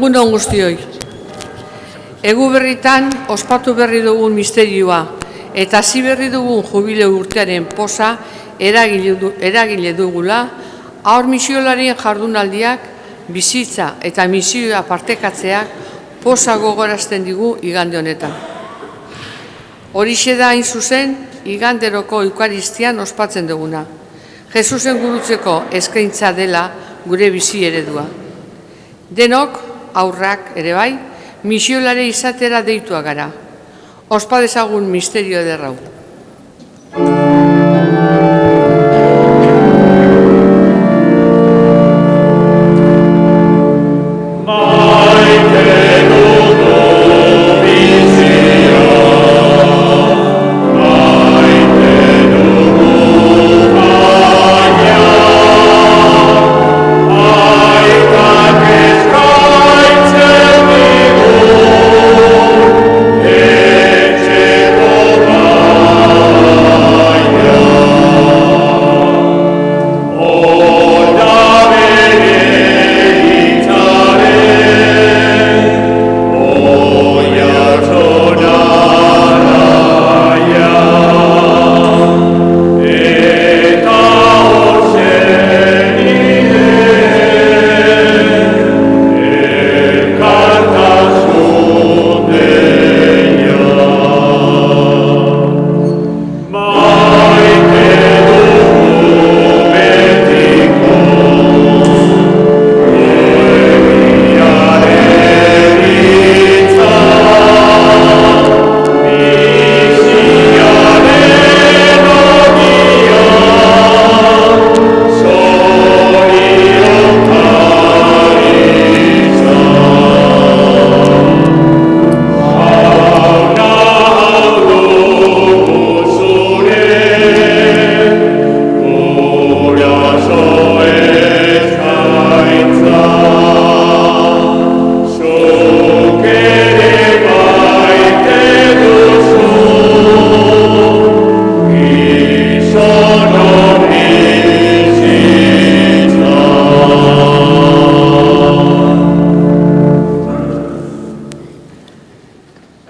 Egun on guztioi. Egu berritan ospatu berri dugun misterioa eta hasi berri dugun jubileo urtearen poza eragile dugula, haur misiolarien jardunaldiak, bizitza eta misioa partekatzeak poza gogorazten digu igande honetan. Horixe da hain zuzen iganderoko eukaristian ospatzen duguna. Jesusen gurutzeko eskaintza dela gure bizi eredua. Denok, aurrak ere bai, misiolare izatera deitua gara. Ospa dezagun misterio ederra hau.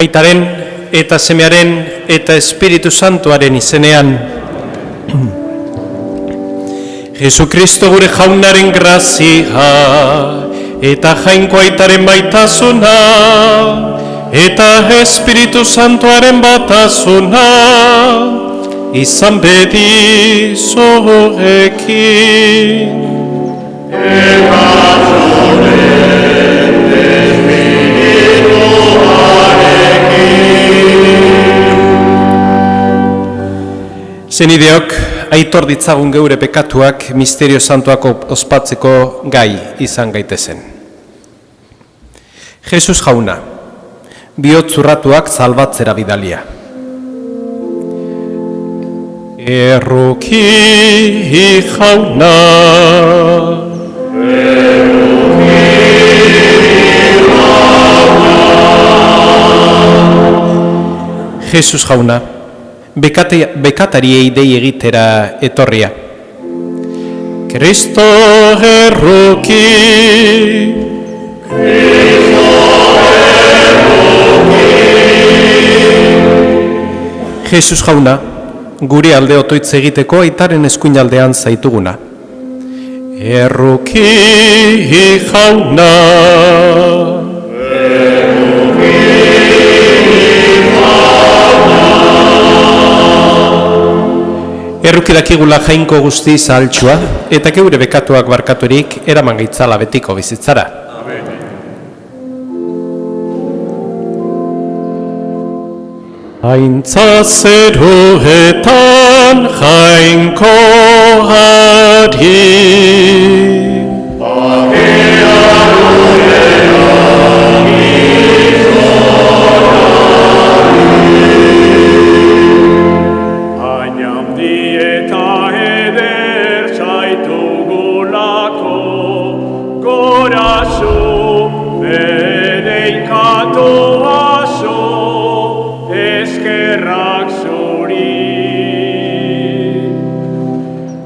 Aitaren eta Semearen eta Espiritu Santuaren izenean. Jesukristo gure jaunaren grazia eta jainko Aitaren baitasuna eta Espiritu Santuaren batasuna izan bedi zurekin. Zenideok, aitor ditzagun geure pekatuak misterio santuako ospatzeko gai izan gaitezen. Jesus jauna, bihotzurratuak salbatzera bidalia. Erruki jauna, Jesus jauna, bekatariei dei egitera etorria. Kristo erruki, Jesus jauna, gure alde otoitz egiteko Aitaren eskuinaldean zaituguna. Erruki jauna, erruki dakigula jainko guzti zahaltsua, eta geure bekatuak barkaturik eraman gaitzala betiko bizitzara. Amen. Aintza zeruetan jainko hari,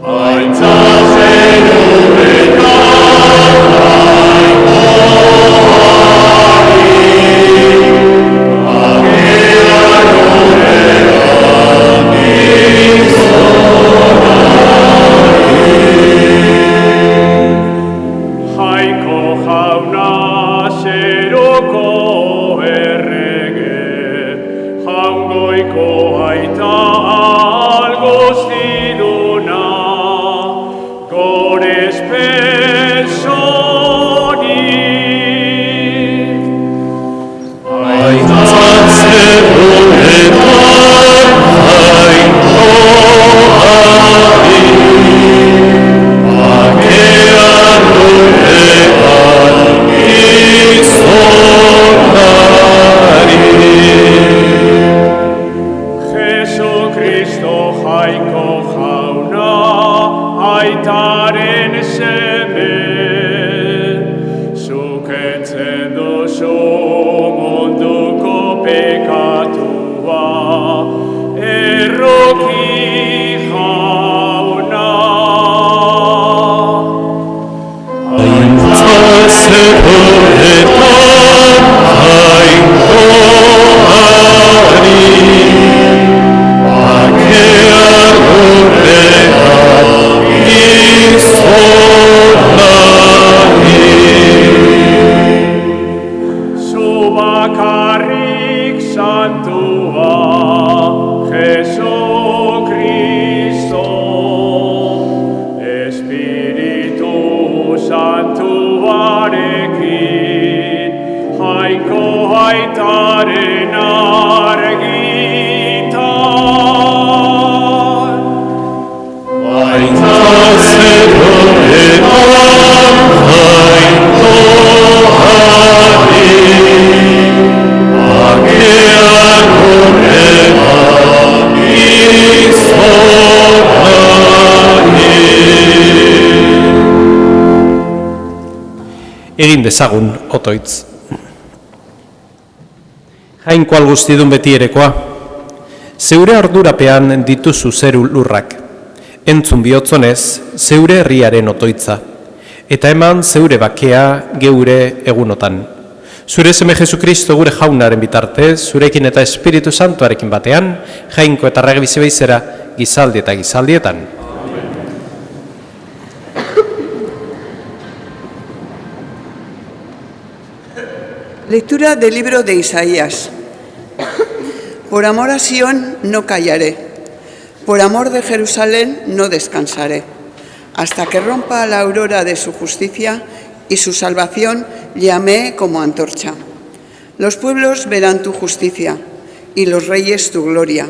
Aintza zeruetan jauna aitaren seme, zukentzen duzu munduko pekatua, erroki jauna. Bakarrik santua, Jesucristo, Espiritu Santuarekin, jainko aitaren argitan. Egin dezagun, otoitz. Jainko algustidun beti erekoa, zeure ardurapean dituzu zeru lurrak, entzun bihotzonez zeure herriaren otoitza, eta eman zeure bakea geure egunotan. Zure seme Jesukristo gure jaunaren bitartez, zurekin eta Espiritu Santuarekin batean, jainko eta rege bizi beizera, gizaldi eta gizaldietan. Lectura del libro de Isaías. Por amor a Sión no callaré, por amor de Jerusalén no descansaré, hasta que rompa la aurora de su justicia y su salvación llame como antorcha. Los pueblos verán tu justicia y los reyes tu gloria.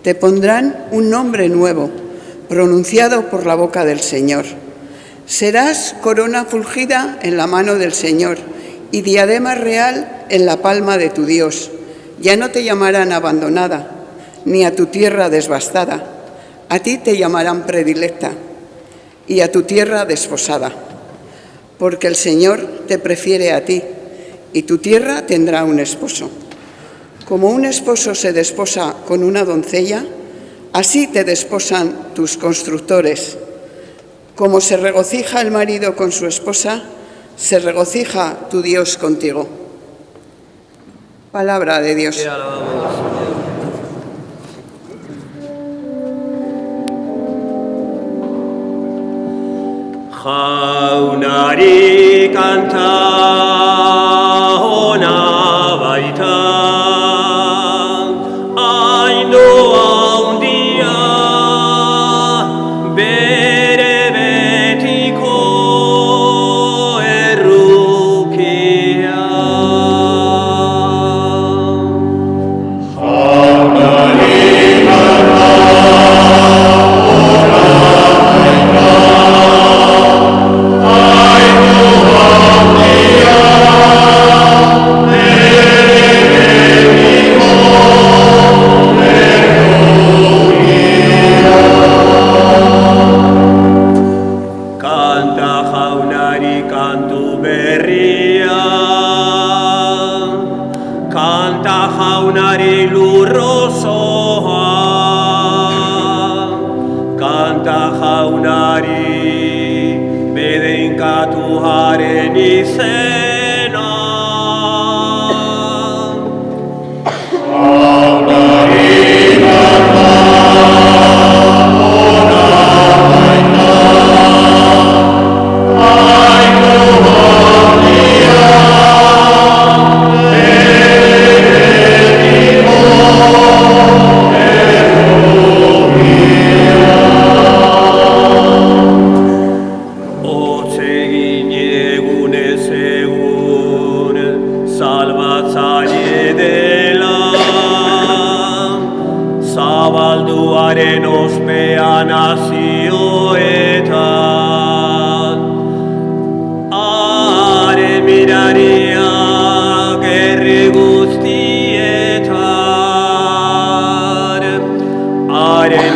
Te pondrán un nombre nuevo, pronunciado por la boca del Señor. Serás corona fulgida en la mano del Señor y diadema real en la palma de tu Dios. Ya no te llamarán abandonada, ni a tu tierra devastada. A ti te llamarán predilecta y a tu tierra desposada. Porque el Señor te prefiere a ti y tu tierra tendrá un esposo. Como un esposo se desposa con una doncella, así te desposan tus constructores. Como se regocija el marido con su esposa, se regocija tu Dios contigo. Palabra de Dios. Te alabamos, Señor. Jaunari kanta ona baita, aindoa handia, bere betiko errukia.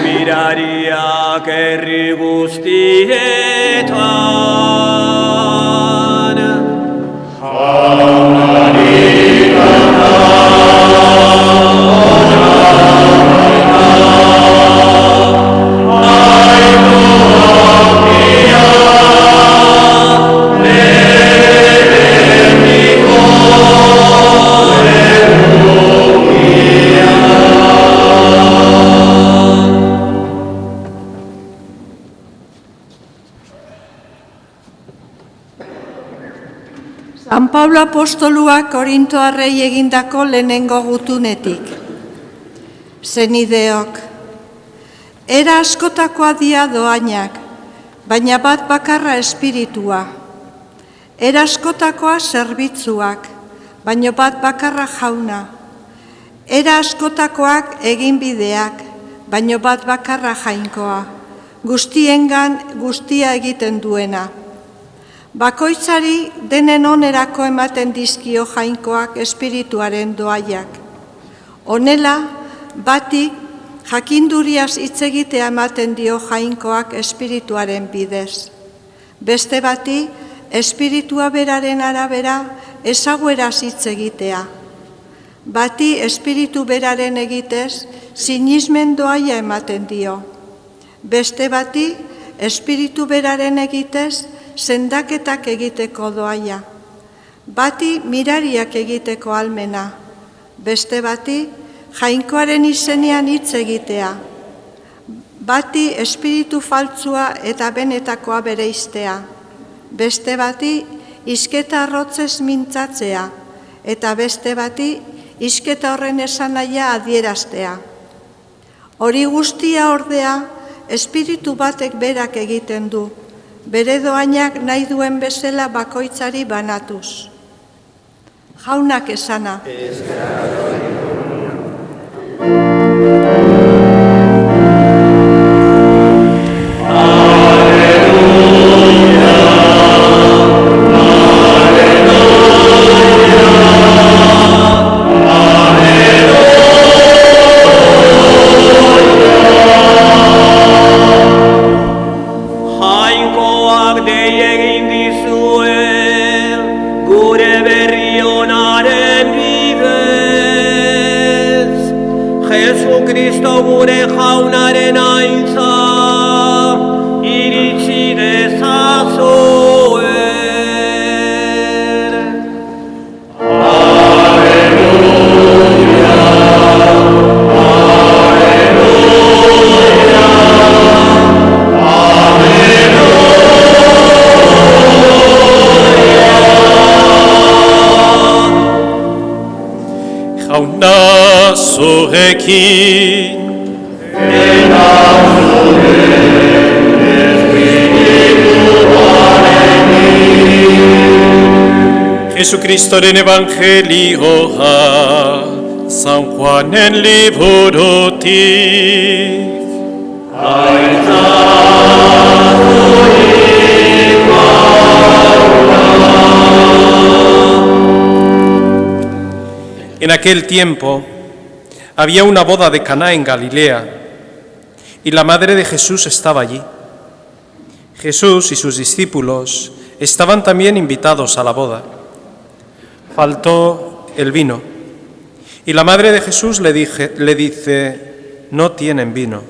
Miraria herri guztietan. San Pablo apostoluak Korintoarrei egindako lehenengo gutunetik. Zenideok, era askotakoa dia doainak, baina bat bakarra espiritua. Era askotakoa zerbitzuak, baina bat bakarra jauna. Era askotakoak eginbideak, baina bat bakarra jainkoa. Guztiengan guztia egiten duena. Bakoitzari denen onerako ematen dizkio jainkoak espirituaren doaiak. Honela, bati jakinduriaz hitz egitea ematen dio jainkoak espirituaren bidez. Beste bati, espiritua beraren arabera ezagueraz hitz egitea. Bati espiritu beraren egitez, sinismen doaia ematen dio. Beste bati, espiritu beraren egitez, sendaketak egiteko doaia. Bati mirariak egiteko almena. Beste bati, jainkoaren izenean hitz egitea. Bati espiritu faltsua eta benetakoa bereiztea. Beste bati, hizketa arrotzez mintzatzea. Eta beste bati, hizketa horren esanahia adieraztea. Hori guztia ordea, espiritu batek berak egiten du. Bere doainak nahi duen bezala bakoitzari banatuz. Jaunak esana. Jesucristo gure jaunaren aintza, iritsi dezazuen. Jauna zurekin, Jesucristoren evangelioa, San Juanen liburutik. En aquel tiempo había una boda de Caná en Galilea y la madre de Jesús estaba allí. Jesús y sus discípulos estaban también invitados a la boda. Faltó el vino y la madre de Jesús le dice, no tienen vino.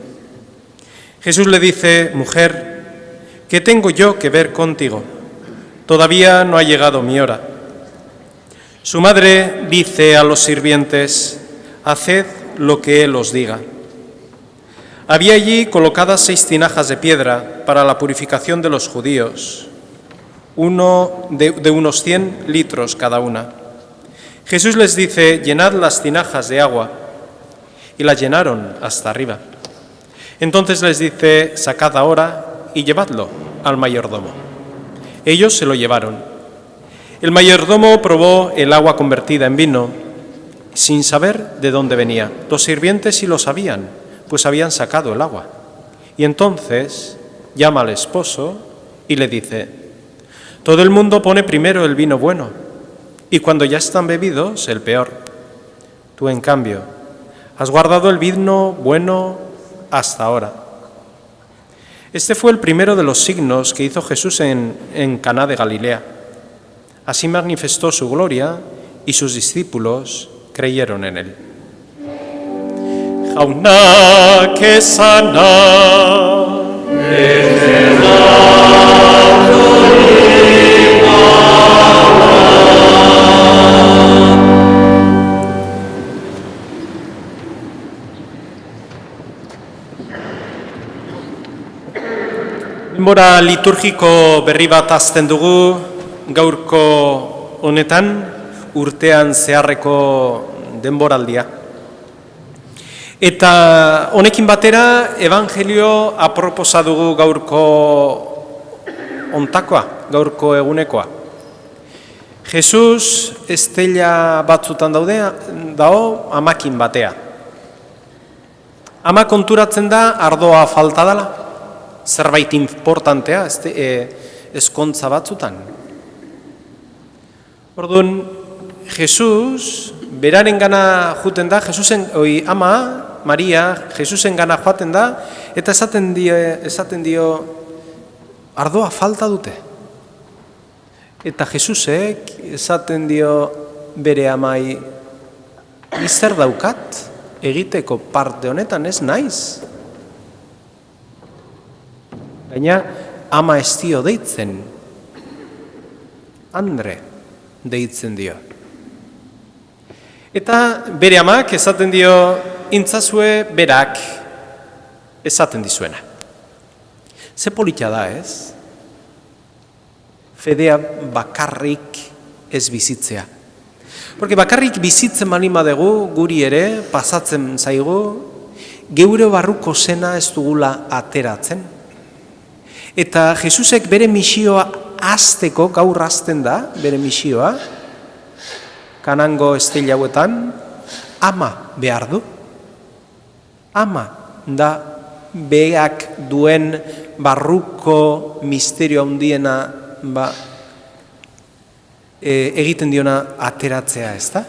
Jesús le dice, mujer, ¿qué tengo yo que ver contigo? Todavía no ha llegado mi hora. Su madre dice a los sirvientes, haced lo que él os diga. Había allí colocadas 6 tinajas de piedra para la purificación de los judíos, de unos 100 litros cada una. Jesús les dice, llenad las tinajas de agua, y las llenaron hasta arriba. Entonces les dice, sacad ahora y llevadlo al mayordomo. Ellos se lo llevaron. El mayordomo probó el agua convertida en vino, sin saber de dónde venía. Los sirvientes sí lo sabían, pues habían sacado el agua. Y entonces llama al esposo y le dice, todo el mundo pone primero el vino bueno, y cuando ya están bebidos, el peor. Tú, en cambio, has guardado el vino bueno hasta ahora. Este fue el primero de los signos que hizo Jesús en Caná de Galilea. Así manifestó su gloria y sus discípulos creyeron en él. Jauna que sana denbora liturgiko berri bat hasten dugu gaurko honetan urtean zeharreko denboraldia. Eta honekin batera evangelio aproposa dugu gaurko ontakoa, gaurko egunekoa. Jesus estella batzutan dago amakin batea. Ama konturatzen da ardoa falta dela, zerbait importantea ezkontza batzutan. Orduan, Jesus beraren gana juten da, ama, Maria, Jesusen gana joaten da, eta esaten dio, ardoa falta dute. Eta Jesusek esaten dio bere amai, zer daukat egiteko parte honetan ez naiz. Gaina, ama ez dio deitzen, Andre deitzen dio. Eta bere amak esaten dio, intzazue berak esaten dizuena. Ze polita da, ez? Fedea bakarrik ez bizitzea. Porque bakarrik bizitzen baldin badugu, guri ere, pasatzen zaigu, geure barruko zena ez dugula ateratzen. Eta Jesusek bere misioa hasteko, gaur hasten da, bere misioa, Kanango estela hauetan, ama behar du. Ama da beak duen barruko misterio handiena egiten diona ateratzea, ez da?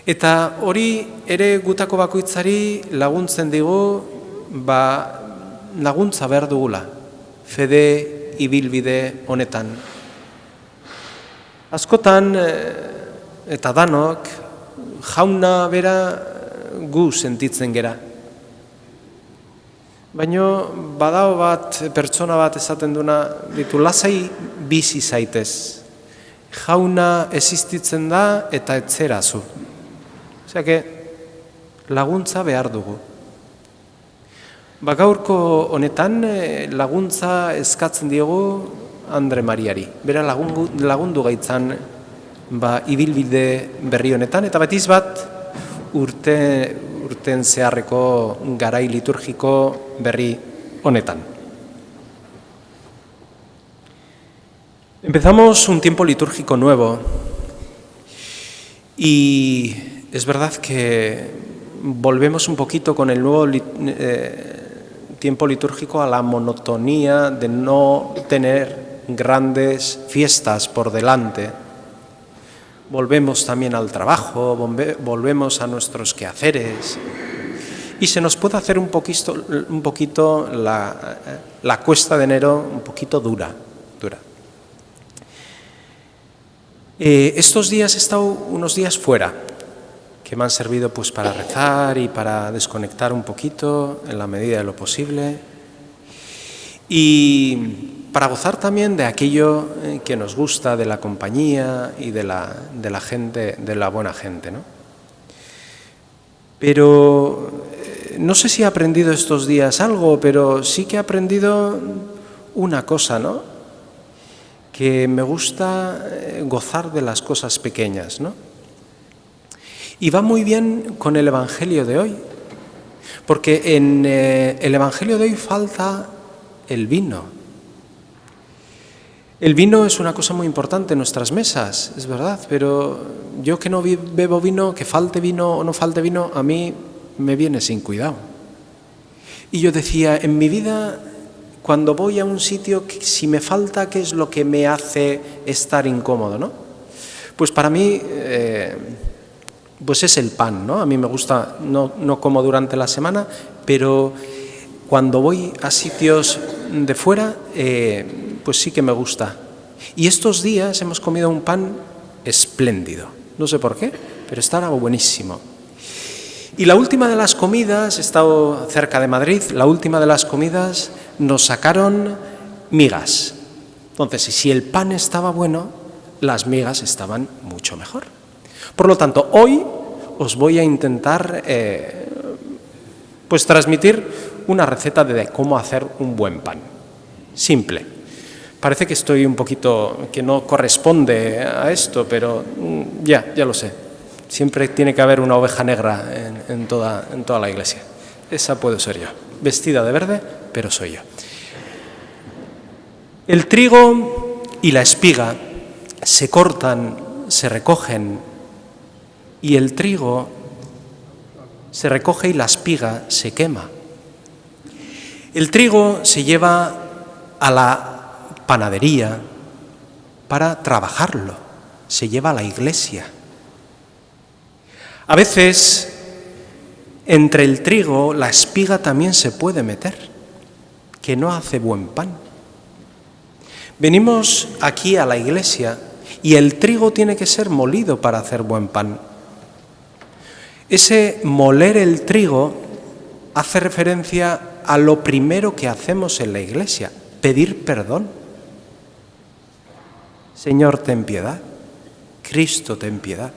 Eta hori ere gutako bakoitzari laguntzen digu, laguntza behar dugula, fede ibilbide honetan. Askotan, eta danok, jauna bera gu sentitzen gera. Baina badao bat, pertsona bat esaten duna, ditu lasai bizi zaitez. Jauna existitzen da eta etzerazu. Osea, laguntza behar dugu. Gaurko honetan laguntza eskatzen diogu Andre Mariari. Bera lagundu gaitzan ibilbide berri honetan, eta batiz bat urten zeharreko garai liturgiko berri honetan. Empezamos un tiempo litúrgico nuevo y es verdad que volvemos un poquito con el nuevo tiempo litúrgico a la monotonía de no tener grandes fiestas por delante. Volvemos también al trabajo, volvemos a nuestros quehaceres y se nos puede hacer un poquito la cuesta de enero un poquito dura. Estos días he estado unos días fuera, que me han servido pues para rezar y para desconectar un poquito en la medida de lo posible y para gozar también de aquello que nos gusta, de la compañía y de la gente, de la buena gente, ¿no? Pero no sé si he aprendido estos días algo, pero sí que he aprendido una cosa, ¿no? Que me gusta gozar de las cosas pequeñas, ¿no? Y va muy bien con el Evangelio de hoy, porque en el Evangelio de hoy falta el vino. El vino es una cosa muy importante en nuestras mesas, es verdad, pero yo que no bebo vino, que falte vino o no falte vino, a mí me viene sin cuidado. Y yo decía, en mi vida, cuando voy a un sitio, si me falta, ¿qué es lo que me hace estar incómodo, no? Pues para mí, pues es el pan, ¿no? A mí me gusta, no como durante la semana, pero cuando voy a sitios de fuera, pues sí que me gusta. Y estos días hemos comido un pan espléndido. No sé por qué, pero estaba buenísimo. Y la última de las comidas, he estado cerca de Madrid, la última de las comidas nos sacaron migas. Entonces, si el pan estaba bueno, las migas estaban mucho mejor. Por lo tanto, hoy os voy a intentar pues transmitir una receta de cómo hacer un buen pan. Simple. Parece que estoy un poquito, que no corresponde a esto, pero ya lo sé. Siempre tiene que haber una oveja negra en toda la iglesia. Esa puedo ser yo. Vestida de verde, pero soy yo. El trigo y la espiga se cortan, se recogen, y el trigo se recoge y la espiga se quema. El trigo se lleva a la panadería para trabajarlo, se lleva a la iglesia. A veces, entre el trigo, la espiga también se puede meter, que no hace buen pan. Venimos aquí a la iglesia y el trigo tiene que ser molido para hacer buen pan. Ese moler el trigo hace referencia a lo primero que hacemos en la iglesia, pedir perdón. Señor, ten piedad. Cristo, ten piedad.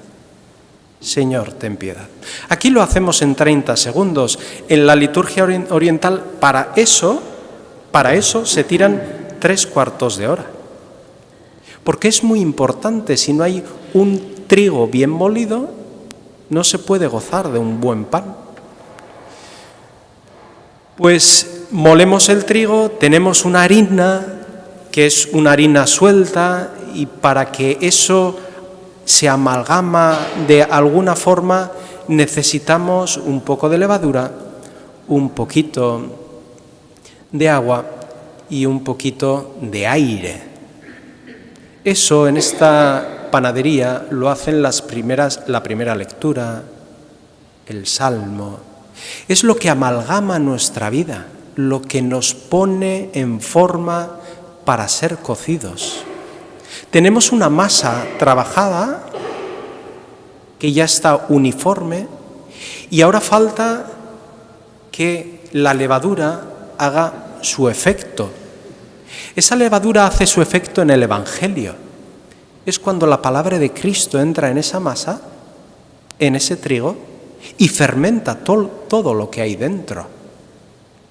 Señor, ten piedad. Aquí lo hacemos en 30 segundos. En la liturgia oriental, para eso se tiran 3/4 de hora. Porque es muy importante, si no hay un trigo bien molido, no se puede gozar de un buen pan. Pues molemos el trigo, tenemos una harina, que es una harina suelta, y para que eso se amalgama de alguna forma necesitamos un poco de levadura, un poquito de agua y un poquito de aire. Eso en esta panadería lo hacen la primera lectura, el salmo. Es lo que amalgama nuestra vida, lo que nos pone en forma para ser cocidos. Tenemos una masa trabajada que ya está uniforme y ahora falta que la levadura haga su efecto. Esa levadura hace su efecto en el Evangelio. Es cuando la palabra de Cristo entra en esa masa, en ese trigo, y fermenta todo lo que hay dentro.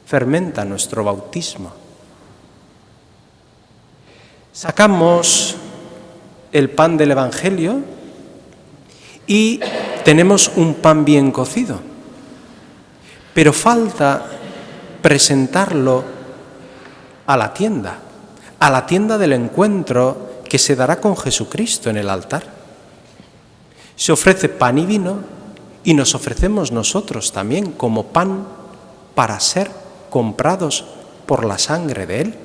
Fermenta nuestro bautismo. Sacamos el pan del Evangelio y tenemos un pan bien cocido. Pero falta presentarlo a la tienda del encuentro que se dará con Jesucristo en el altar. Se ofrece pan y vino y nos ofrecemos nosotros también como pan para ser comprados por la sangre de Él.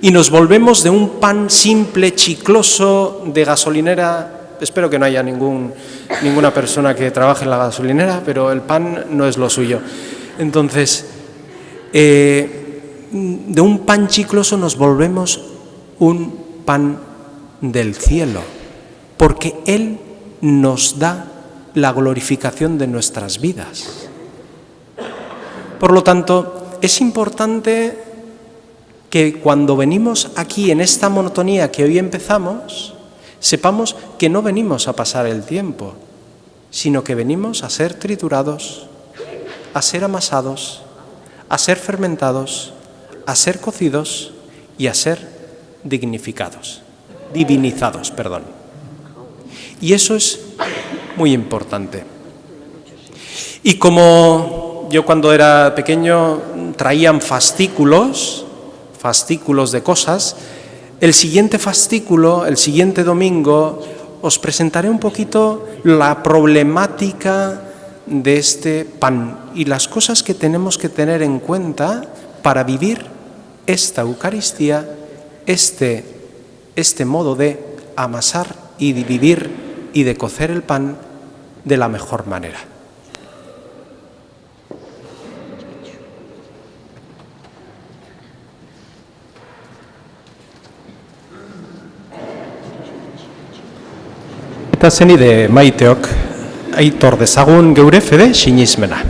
Y nos volvemos de un pan simple, chicloso, de gasolinera. Espero que no haya ninguna persona que trabaje en la gasolinera, pero el pan no es lo suyo. Entonces, de un pan chicloso nos volvemos un pan del cielo, porque Él nos da la glorificación de nuestras vidas. Por lo tanto, es importante que cuando venimos aquí en esta monotonía que hoy empezamos, sepamos que no venimos a pasar el tiempo, sino que venimos a ser triturados, a ser amasados, a ser fermentados, a ser cocidos y a ser divinizados. Y eso es muy importante. Y como yo cuando era pequeño traían fascículos de cosas, el siguiente fascículo, el siguiente domingo, os presentaré un poquito la problemática de este pan y las cosas que tenemos que tener en cuenta para vivir esta Eucaristía, este modo de amasar y de vivir y de cocer el pan de la mejor manera. Eta zenide maiteok, aitor dezagun geure fede sinismena.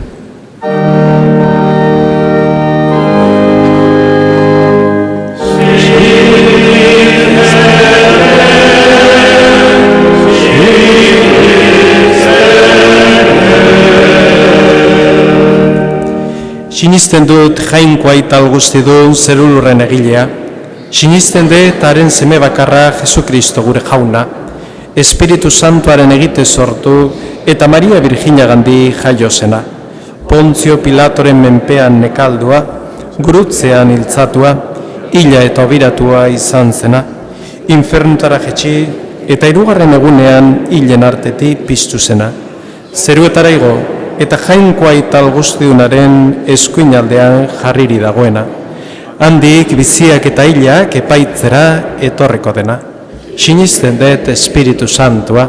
Sinisten dut jainkoa ital guzti du zerulurren egilea. Sinisten dut haren seme bakarra Jesukristo gure jauna, Espiritu Santuaren egite sortu eta Maria Virginia gandi jaio zena. Pontzio Pilatoren menpean nekaldua, gurutzean hiltzatua, hila eta obiratua izan zena. Infernutara jetxi eta hirugarren egunean hilen artetik piztu zena. Zeruetara igo eta jainkoa ital guztiunaren eskuinaldean jarriri dagoena. Handik biziak eta hilak epaitzera etorreko dena. Sinisten dut Espiritu Santua,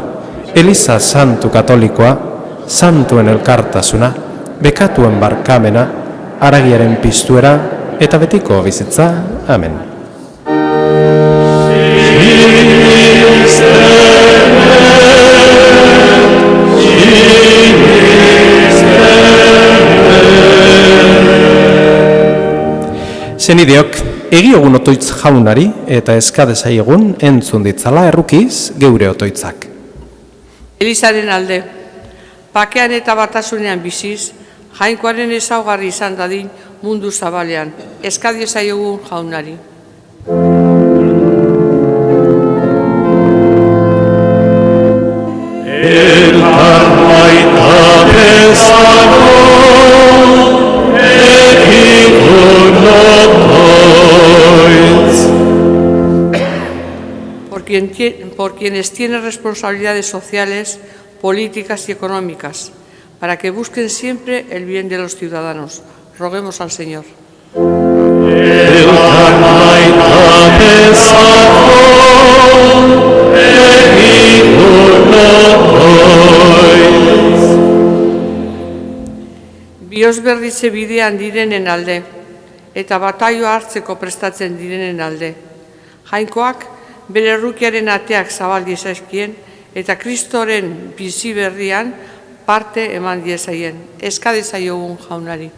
Eliza Santu Katolikoa, Santuen elkartasuna, bekatuen barkamena, haragiaren piztuera eta betiko bizitza. Amen. Zenideok, egiogun otoitz jaunari eta eskadezai entzun ditzala errukiz geure otoitzak. Elizaren alde, bakean eta batasunean biziz, jainkoaren ezaugarri izan dadin mundu zabalean, eskadezai jaunari. Por quienes tienen responsabilidades sociales, políticas y económicas, para que busquen siempre el bien de los ciudadanos. Roguemos al Señor. Bioz berditze bidean direnen alde, eta bataioa hartzeko prestatzen direnen alde. Jainkoak bere errukiaren ateak zabal diezaizkien eta Kristoren bizi berrian parte eman diezaien. Eskadezaiogun jaunari.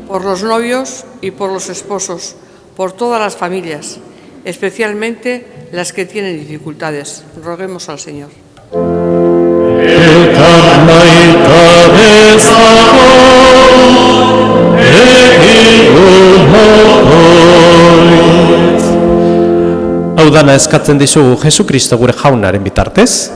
Por los novios y por los esposos, por todas las familias, especialmente las que tienen dificultades. Roguemos al Señor. Hau dana eskatzen dizugu Jesukristo gure jaunaren bitartez.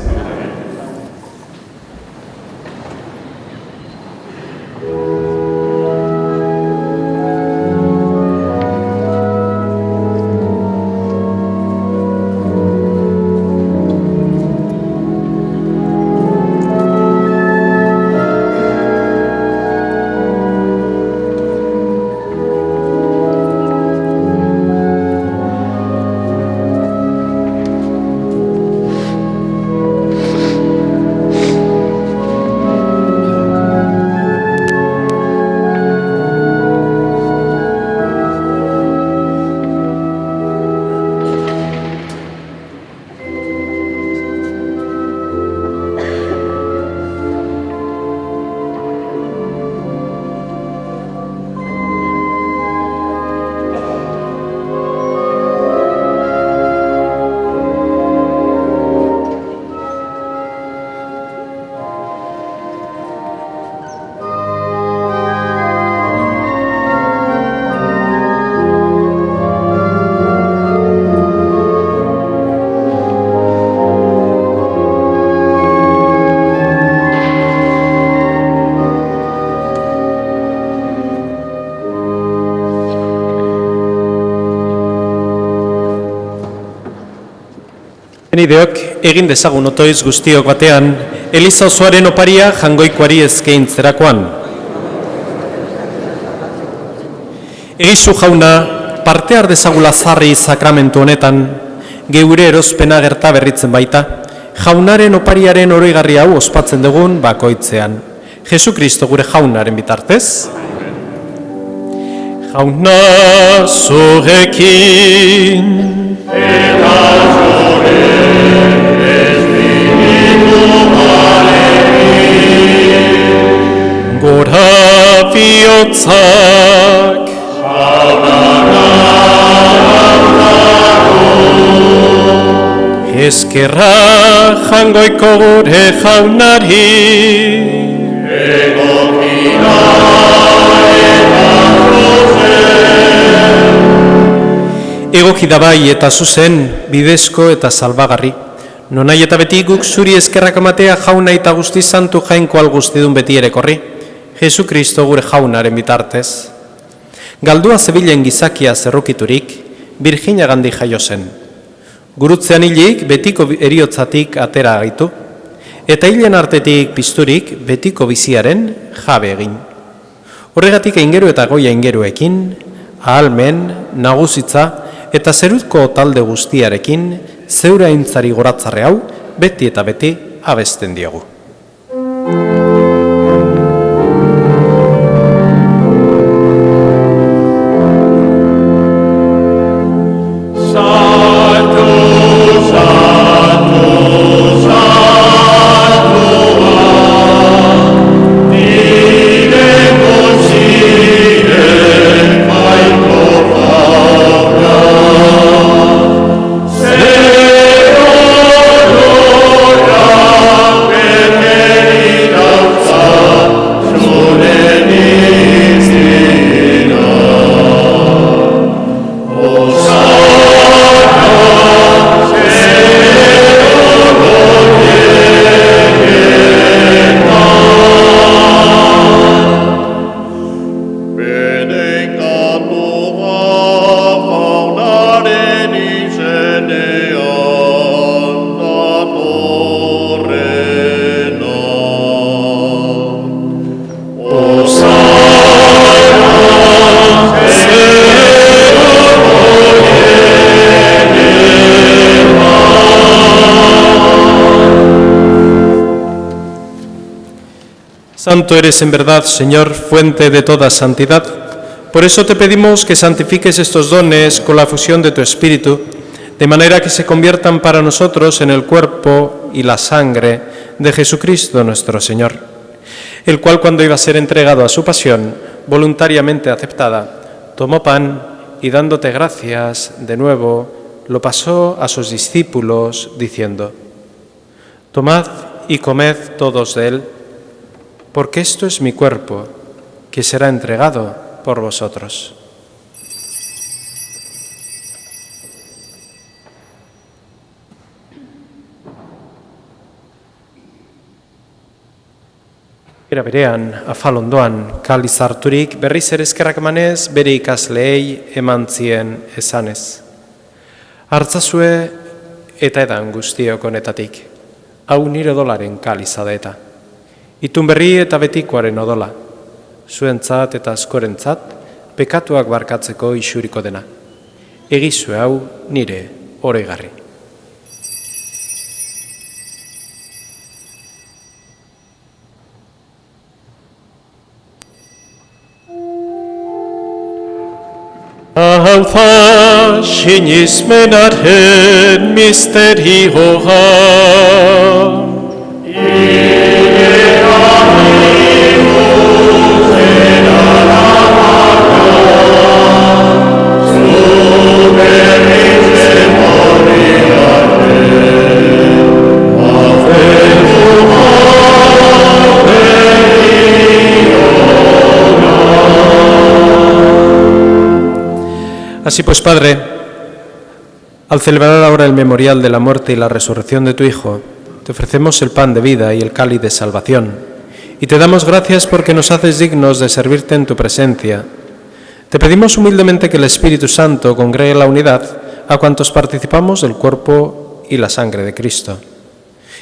Enideok, egin dezagun otoiz guztiok batean, Eliza osoaren oparia jangoikoari eskaintzerakoan. Egizu jauna, parte har dezagula zarri sakramentu honetan, geure erospena gerta berritzen baita, jaunaren opariaren oroigarri hau ospatzen dugun bakoitzean. Jesukristo gure jaunaren bitartez. Jauna zurekin. Gora bihotzak. Eskerra jangoiko gure jaunari. Egoki da bai eta zuzen, bidezko eta salbagarri. Nonai eta beti guk zuri eskerrak amatea jauna eta guzti santu jainko alguztidun beti ere korri. Jesukristo gure jaunaren bitartez. Galdua zebilen gizakia zerrukiturik, Virginia Gandhi jaio zen. Gurutzean hilik betiko eriotzatik atera gaitu, eta hilen artetik pizturik betiko biziaren jabe egin. Horregatik aingeru eta goia aingeruekin, ahalmen, nagusitza eta zeruzko talde guztiarekin zeura aintzari goratzarre hau beti eta beti abesten diogu. Santo eres en verdad, Señor, fuente de toda santidad. Por eso te pedimos que santifiques estos dones con la fusión de tu Espíritu, de manera que se conviertan para nosotros en el cuerpo y la sangre de Jesucristo nuestro Señor, el cual cuando iba a ser entregado a su pasión, voluntariamente aceptada, tomó pan y dándote gracias de nuevo, lo pasó a sus discípulos diciendo: tomad y comed todos de él, porque esto es mi cuerpo, que será entregado por vosotros. Era berean, afal ondoan, kaliz harturik, berriz ere eskerrak emanez, bere ikasleei eman zien esanez. Hartzazue eta edan guztiok honetatik, hau nire odolaren kaliza da eta. Itun berri eta betikoaren odola, zuentzat eta askorentzat, pekatuak barkatzeko isuriko dena. Egizue hau nire oregarri. Hau da sinismenaren misterioa. Así pues, Padre, al celebrar ahora el memorial de la muerte y la resurrección de tu Hijo, te ofrecemos el pan de vida y el cáliz de salvación, y te damos gracias porque nos haces dignos de servirte en tu presencia. Te pedimos humildemente que el Espíritu Santo congregue la unidad a cuantos participamos del cuerpo y la sangre de Cristo.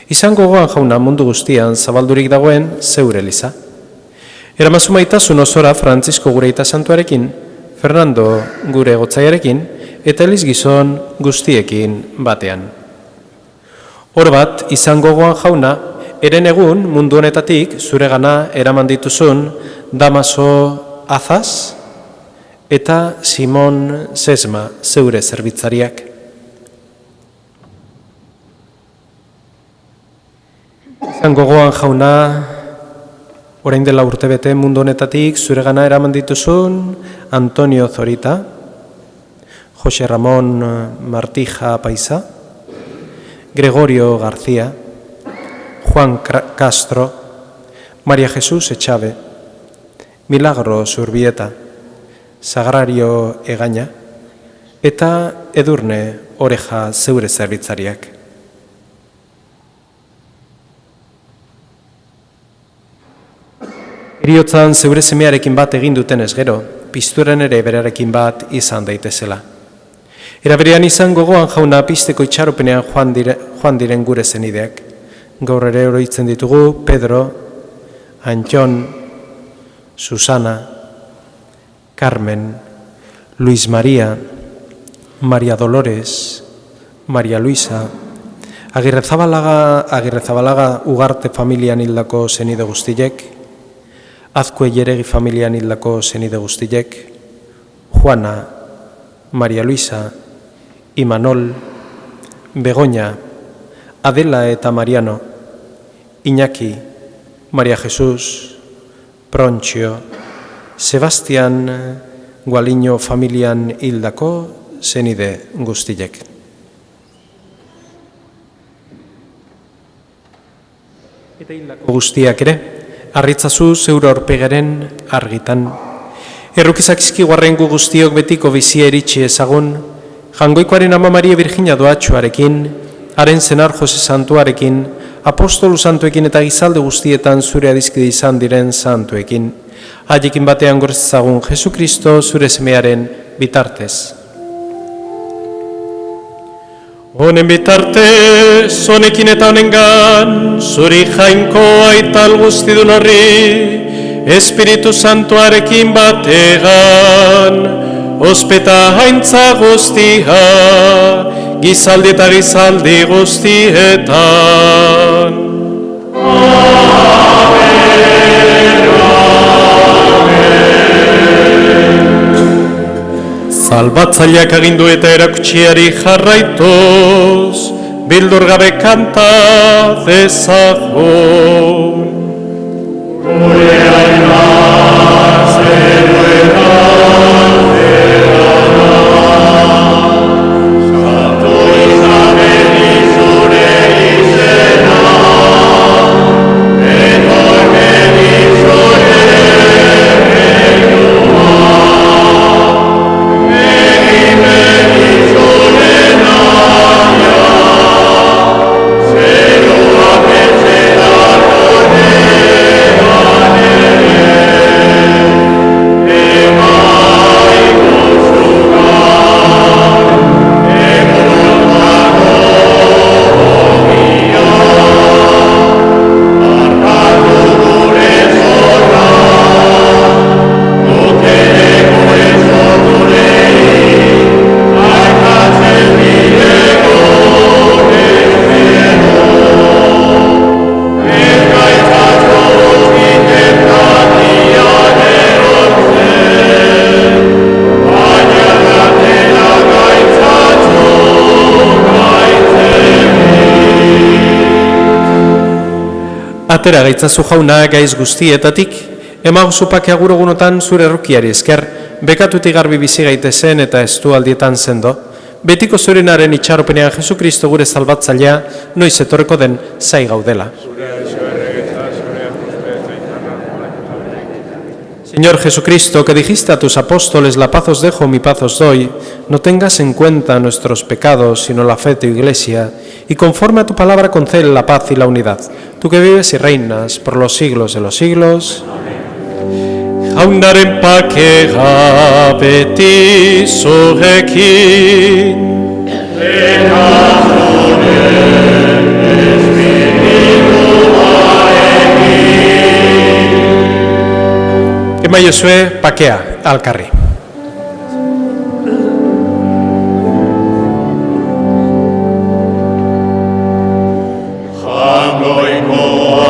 Izan gogoan jauna mundu guztian zabaldurik dagoen zeure eliza. Eramazu maitasun osora Frantzisko gure aita santuarekin, Fernando gure gotzaiarekin, eta Eliz gizon guztiekin batean. Hor bat, izan gogoan jauna, eren egun mundu honetatik zuregana eraman dituzun Damaso Azaz eta Simon Sesma zeure zerbitzariak. Izan gogoan jauna, orain dela urtebete mundu honetatik zuregana eraman dituzun Antonio Zorita, Jose Ramon Martija Paisa, Gregorio García, Juan Castro, María Jesús Echave, Milagro Zurbieta, Sagrario Egaña eta Edurne Oreja zeure zerbitzariak. Heriotzan zeure semearekin bat egin dutenez gero, pizturen ere berarekin bat izan daitezela. Era berean izan gogoan jauna pizteko itxaropenean joan diren gure zenideak. Gaur ere oroitzen ditugu Pedro, Antxon, Susana, Carmen, Luis María, María Dolores, María Luisa, Agirrezabalaga Ugarte familian hildako zenide guztiek, Azkue Jeregi familian hildako zenide guztiek, Juana, María Luisa, Imanol, Begoña, Adela eta Mariano, Iñaki, María Jesús, Prontxio, Sebastian Gualiño familian hildako zenide guztiek. Eta hildako guztiak ere, harritzazu zeure aurpegaren argitan. Errukizakizkiguarren gu guztiok betiko bizia iritsi ezagun, Jangoikoaren Ama Maria Virginia doatxoarekin, haren zenar Jose Santuarekin, apostolu santuekin eta gizalde guztietan zure adizkide izan diren santuekin, haiekin batean gortzagun Jesu Kristo zure semearen bitartez. Honen bitartez, honekin eta honengan, zuri jainko aital guztidun horri, Espiritu Santuarekin bategan, ospeta haintza guztia, gizaldi eta gizaldi guztietan. Salbatzaileak agindu eta erakutsiari jarraituz, bildur gabe kanta dezagun. Gure aina zeruetan santu izanen izure izena, etormen izure regnua, egimen izure naia, zerua bezetan horrean Atera gaitzazu jauna gaiz guztietatik, emaguzupak agurogunotan zure errukiari esker, bekatutik garbi bizi gaitezen eta estu aldietan sendo, betiko zurenaren itxaropenean Jesu Kristo gure salbatzailea, noiz etorreko den zai gaudela. Señor Jesucristo, que dijiste a tus apóstoles, la paz os dejo, mi paz os doy, no tengas en cuenta nuestros pecados, sino la fe de tu Iglesia, y conforme a tu palabra concede la paz y la unidad. Tú que vives y reinas por los siglos de los siglos. Jaunaren pakega beti zurekin. Emaiozue pakea alkarri. Jangoiko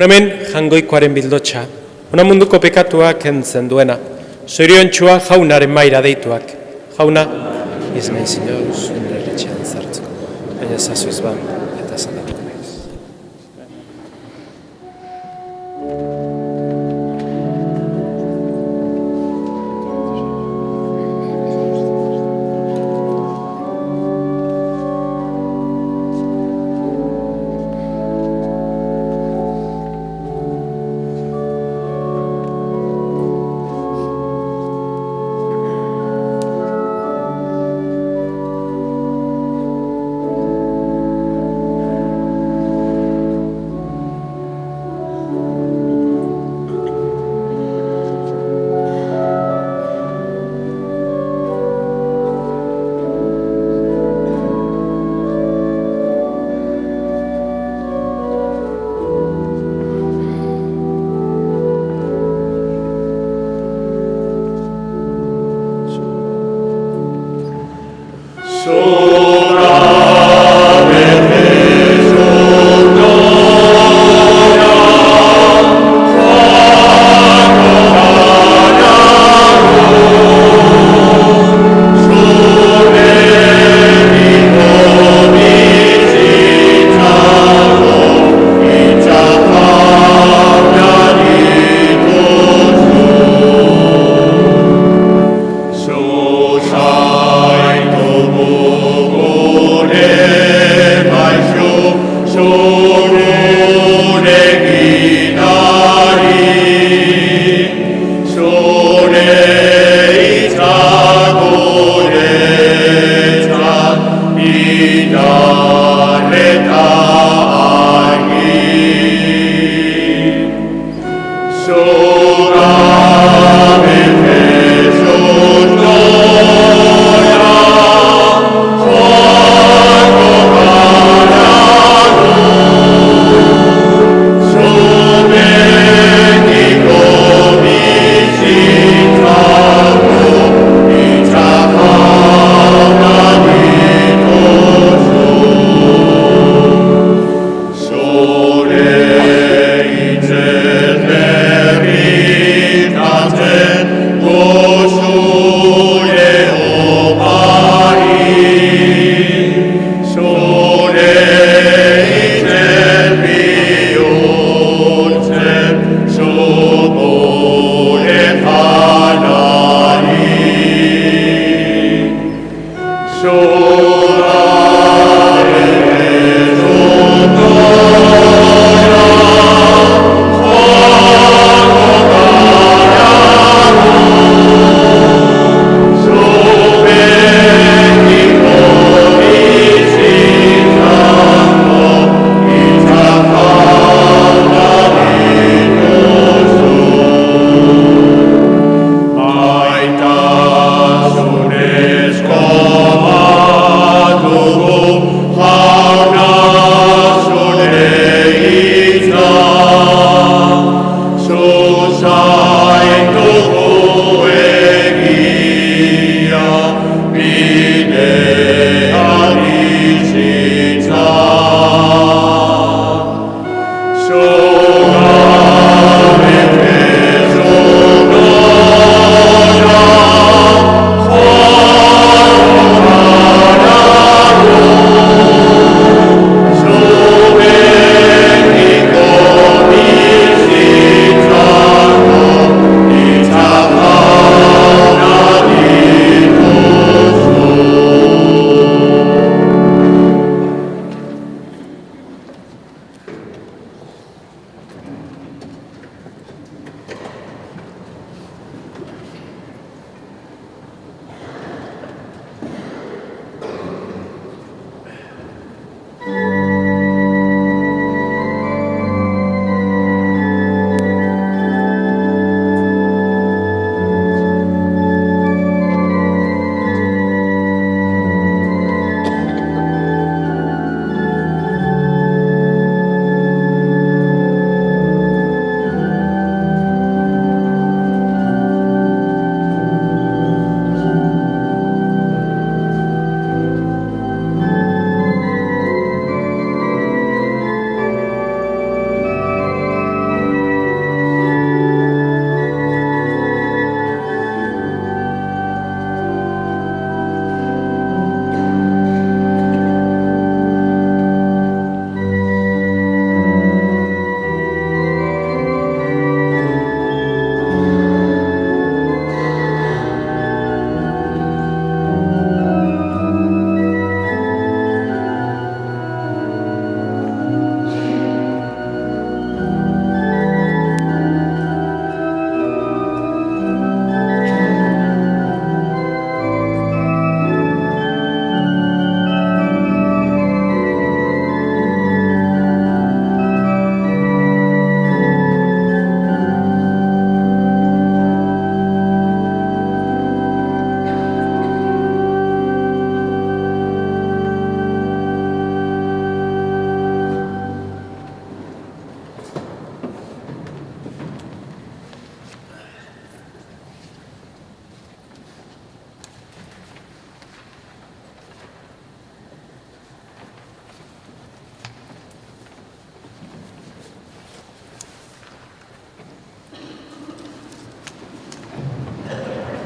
Hemen jangoikoaren bildotxa, ona munduko pekatua kentzen duena, zoriontxua jaunaren maira deituak. Jauna, izmen zinor, zure etxean zartzeko, baina zazuiz ban eta zaldatuko naiz. So shine the moon.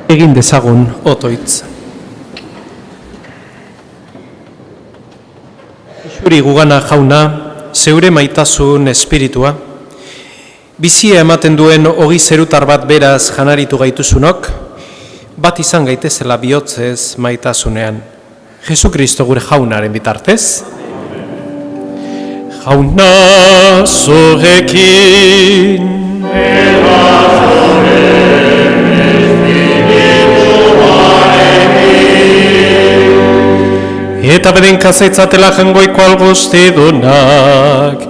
Egin dezagun otoitz. Xuri gugana jauna, zeure maitasun espiritua, bizia ematen duen ogi zerutar bat beraz janaritu gaituzunok, bat izan gaitezela bihotzez maitasunean. Jesu Kristo gure jaunaren bitartez. Jauna zurekin. Eta beren kazaitzatela jangoiko algoztidunak,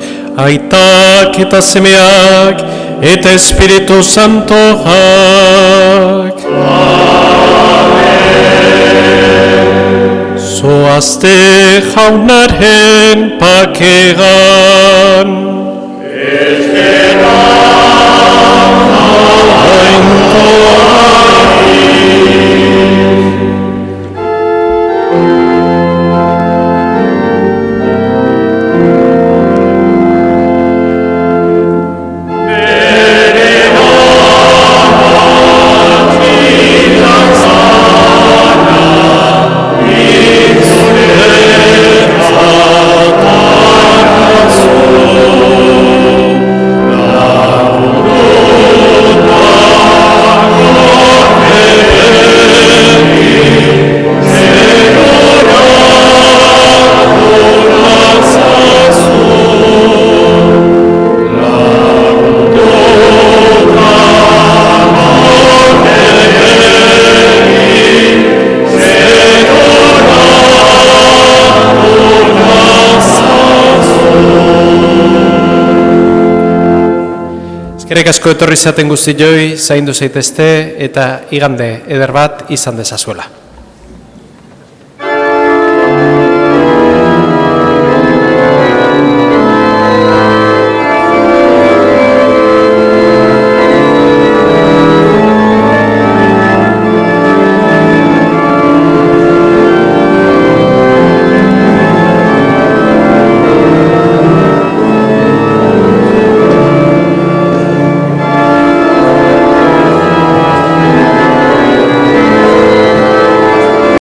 aitak eta semeak, eta Espiritu Santoak. Zoazte jaunaren pakegan. Eskerrik asko etorri zaten guztioi, zaindu zaitezte eta igande eder bat izan dezazuela.